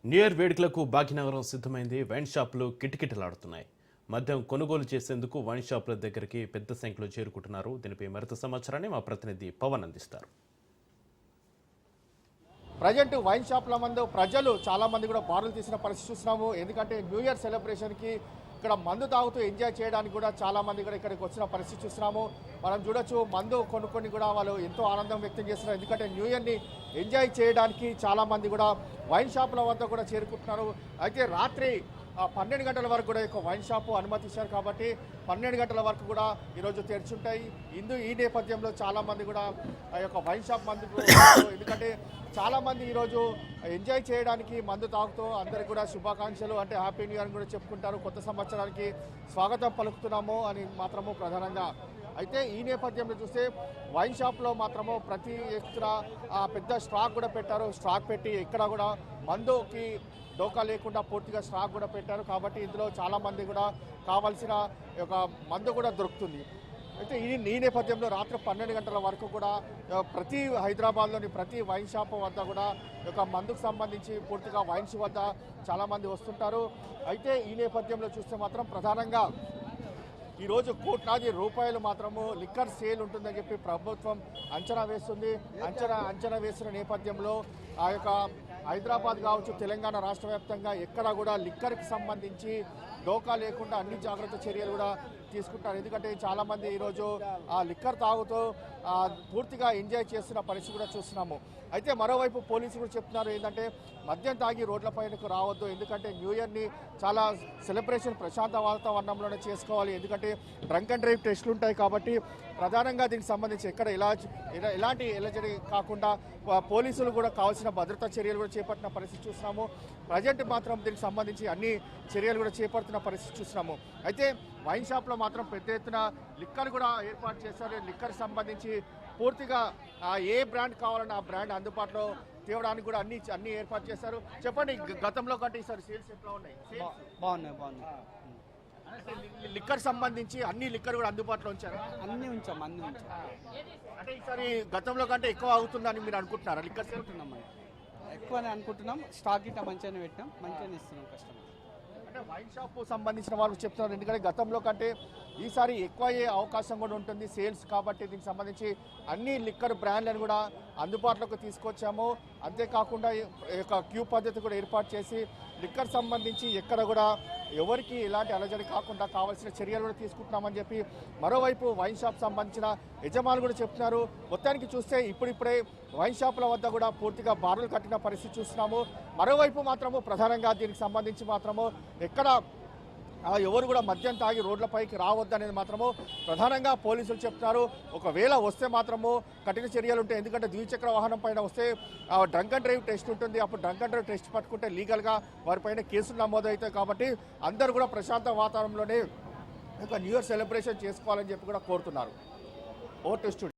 New year వేడుకలకు భాగ్యనగరం సిద్ధమైంది. Wine షాపులు కిటకిటలాడుతున్నాయి. మద్యం కొనుగోలు చేసేందుకు వైన్ షాపుల దగ్గరికి పెద్ద సంఖ్యలో చేరుకుంటున్నారు. దీనిపై మరింత సమాచారాన్ని మా ప్రతినిధి పవన్ అందిస్తారు. ప్రజెంట్ వైన్ షాప్ల మందు ప్రజలు చాలా మంది కూడా బారులు తీసిన పరిస్థితి చూస్తున్నాము. ఎందుకంటే న్యూ ఇయర్ సెలబ్రేషన్కి ఇక్కడ మందు తాగుతూ ఎంజాయ్ చేయడానికి కూడా చాలా మంది కూడా ఇక్కడికి వచ్చిన పరిస్థితి చూస్తున్నాము. మనం చూడొచ్చు, మందు కొనుక్కొని కూడా వాళ్ళు ఎంతో ఆనందం వ్యక్తం చేస్తున్నారు. ఎందుకంటే న్యూ ఇయర్ని ఎంజాయ్ చేయడానికి చాలా మంది కూడా వైన్ షాపుల వద్ద కూడా చేరుకుంటున్నారు. అయితే రాత్రి 12 గంటల వరకు కూడా ఒక వైన్ షాపు అనుమతి ఇచ్చారు కాబట్టి 12 గంటల వరకు కూడా ఈరోజు తెరిచుంటాయి. ఈ నేపథ్యంలో చాలామంది కూడా ఆ యొక్క వైన్ షాప్ మందుకు ఎందుకంటే చాలామంది ఈరోజు ఎంజాయ్ చేయడానికి మందు తాగుతూ అందరికి కూడా శుభాకాంక్షలు అంటే హ్యాపీ న్యూ ఇయర్ కూడా చెప్పుకుంటారు. కొత్త సంవత్సరానికి స్వాగతం పలుకుతున్నాము అని మాత్రము ప్రధానంగా. అయితే ఈ నేపథ్యంలో చూస్తే వైన్ షాప్లో మాత్రము ప్రతి ఎక్స్ట్రా పెద్ద స్టాక్ కూడా పెట్టారు. స్టాక్ పెట్టి ఎక్కడ కూడా మందుకి డోకా లేకుండా పూర్తిగా స్టాక్ కూడా పెట్టారు. కాబట్టి ఇందులో చాలామంది కూడా కావాల్సిన ఒక మందు కూడా దొరుకుతుంది. అయితే ఈ నేపథ్యంలో రాత్రి 12 గంటల వరకు కూడా ప్రతి హైదరాబాద్లోని ప్రతి వైన్ షాప్ వద్ద కూడా ఒక మందుకు సంబంధించి పూర్తిగా వైన్స్ వద్ద చాలామంది వస్తుంటారు. అయితే ఈ నేపథ్యంలో చూస్తే మాత్రం ప్రధానంగా ఈరోజు కోట్లాది రూపాయలు మాత్రము లిక్కర్ సేల్ ఉంటుందని చెప్పి ప్రభుత్వం అంచనా వేస్తుంది. అంచనా వేసిన నేపథ్యంలో ఆ యొక్క హైదరాబాద్ కావచ్చు, తెలంగాణ రాష్ట్ర వ్యాప్తంగా ఎక్కడ కూడా లిక్కర్కి సంబంధించి డోకా లేకుండా అన్ని జాగ్రత్త చర్యలు కూడా తీసుకుంటారు. ఎందుకంటే చాలామంది ఈరోజు ఆ లిక్కర్ తాగుతూ పూర్తిగా ఎంజాయ్ చేస్తున్న పరిస్థితి కూడా చూస్తున్నాము. అయితే మరోవైపు పోలీసులు కూడా చెప్తున్నారు ఏంటంటే మద్యం తాగి రోడ్లపైనకు రావద్దు. ఎందుకంటే న్యూ ఇయర్ని చాలా సెలబ్రేషన్ ప్రశాంత వాతావరణంలోనే చేసుకోవాలి. ఎందుకంటే డ్రంక్ అండ్ డ్రైవ్ టెస్టులు ఉంటాయి కాబట్టి ప్రధానంగా దీనికి సంబంధించి ఎక్కడ ఎలాంటి ఎలజడి కాకుండా పోలీసులు కూడా కావాల్సిన భద్రతా చర్యలు కూడా చేపట్టిన పరిస్థితి చూస్తున్నాము. ప్రజెంట్ మాత్రం దీనికి సంబంధించి అన్ని చర్యలు కూడా చేపడుతున్న పరిస్థితి చూస్తున్నాము. అయితే వైన్ షాప్లో మాత్రం పెద్ద ఎత్తున లిక్కర్ కూడా ఏర్పాటు చేశారు. లిక్కర్ సంబంధించి పూర్తిగా ఏ బ్రాండ్ కావాలన్నా ఆ బ్రాండ్ అందుబాటులో తేవడానికి కూడా అన్ని ఏర్పాటు చేశారు. చెప్పండి, గతంలో కంటే ఈసారి సేల్స్ ఎట్లా ఉన్నాయి? బాగున్నాయి. లిక్కర్ సంబంధించి అన్ని లిక్కర్ కూడా అందుబాటులో ఉంచారు. అన్ని ఉంచాం. అంటే ఈసారి గతంలో కంటే ఎక్కువ అవుతుందని మీరు అనుకుంటున్నారా? లిక్కర్ సేల్ ఎక్కువనే అనుకుంటున్నాం. స్టాక్ గిట్ట మంచిగానే పెట్టినాం, మంచిగానే ఇస్తున్నాం కస్టమర్. అంటే వైన్ షాప్ సంబంధించిన వాళ్ళు చెప్తున్నారు. ఎందుకంటే గతంలో కంటే ఈసారి ఎక్కువ అయ్యే అవకాశం కూడా ఉంటుంది సేల్స్ కాబట్టి దీనికి సంబంధించి అన్ని లిక్కర్ బ్రాండ్లను కూడా అందుబాటులోకి తీసుకొచ్చాము. అంతేకాకుండా క్యూ పద్ధతి కూడా ఏర్పాటు చేసి లిక్కర్ సంబంధించి ఎక్కడ కూడా ఎవరికి ఎలాంటి అలజడి కాకుండా కావాల్సిన చర్యలు కూడా తీసుకుంటున్నామని చెప్పి మరోవైపు వైన్ షాప్ సంబంధించిన యజమానులు కూడా చెప్తున్నారు. మొత్తానికి చూస్తే ఇప్పుడిప్పుడే వైన్ షాపుల వద్ద కూడా పూర్తిగా బారులు కట్టిన పరిస్థితి చూస్తున్నాము. మరోవైపు మాత్రము ప్రధానంగా దీనికి సంబంధించి మాత్రము ఎక్కడ ఎవరు కూడా మద్యం తాగి రోడ్లపైకి రావద్దనేది మాత్రము ప్రధానంగా పోలీసులు చెప్తున్నారు. ఒకవేళ వస్తే మాత్రము కఠిన చర్యలు ఉంటాయి. ఎందుకంటే ద్విచక్ర వాహనం పైన వస్తే డ్రంక్ అండ్ డ్రైవ్ టెస్ట్ ఉంటుంది. అప్పుడు డ్రంక్ అండ్ డ్రైవ్ టెస్ట్ పట్టుకుంటే లీగల్గా వారిపైన కేసులు నమోదవుతాయి. కాబట్టి అందరూ కూడా ప్రశాంత వాతావరణంలోనే ఒక న్యూ ఇయర్ సెలబ్రేషన్ చేసుకోవాలని చెప్పి కూడా కోరుతున్నారు. Over to studio.